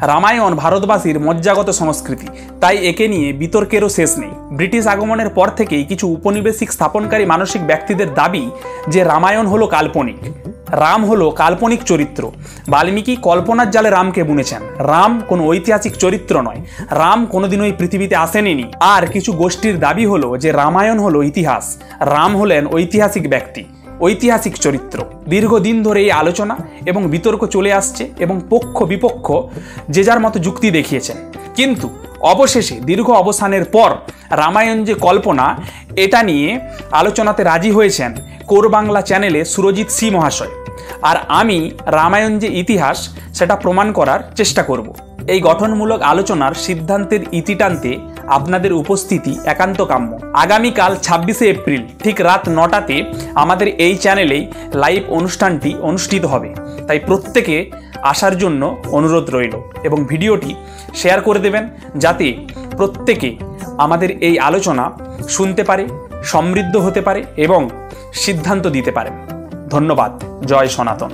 রামায়ণ ভারতবাসীর মজ্জাগত সংস্কৃতি, তাই একে নিয়ে বিতর্কেরও শেষ নেই। ব্রিটিশ আগমনের পর থেকেই কিছু উপনিবেশিক স্থাপনকারী মানসিক ব্যক্তিদের দাবি যে রামায়ণ হলো কাল্পনিক, রাম হলো কাল্পনিক চরিত্র। বাল্মীকি কল্পনার জালে রামকে বুনেছেন। রাম কোনো ঐতিহাসিক চরিত্র নয়, রাম কোনোদিনও এই পৃথিবীতে আসেনি। আর কিছু গোষ্ঠীর দাবি হলো যে রামায়ণ হলো ইতিহাস, রাম হলেন ঐতিহাসিক ব্যক্তি, ঐতিহাসিক চরিত্র। দীর্ঘদিন ধরে এই আলোচনা এবং বিতর্ক চলে আসছে এবং পক্ষ বিপক্ষ যে যার মতো যুক্তি দেখিয়েছেন, কিন্তু অবশেষে দীর্ঘ অবসানের পর রামায়ণ যে কল্পনা, এটা নিয়ে আলোচনাতে রাজি হয়েছেন কোর বাংলা চ্যানেলে সুরজিৎ সি মহাশয়। আর আমি রামায়ণ যে ইতিহাস সেটা প্রমাণ করার চেষ্টা করব। এই গঠনমূলক আলোচনার সিদ্ধান্তের ইতি টানতে আপনাদের উপস্থিতি একান্ত কাম্য। আগামীকাল 26শে এপ্রিল ঠিক রাত 9টাতে আমাদের এই চ্যানেলেই লাইভ অনুষ্ঠানটি অনুষ্ঠিত হবে, তাই প্রত্যেকে আসার জন্য অনুরোধ রইল এবং ভিডিওটি শেয়ার করে দেবেন যাতে প্রত্যেকে আমাদের এই আলোচনা শুনতে পারে, সমৃদ্ধ হতে পারে এবং সিদ্ধান্ত দিতে পারেন। ধন্যবাদ। জয় সনাতন।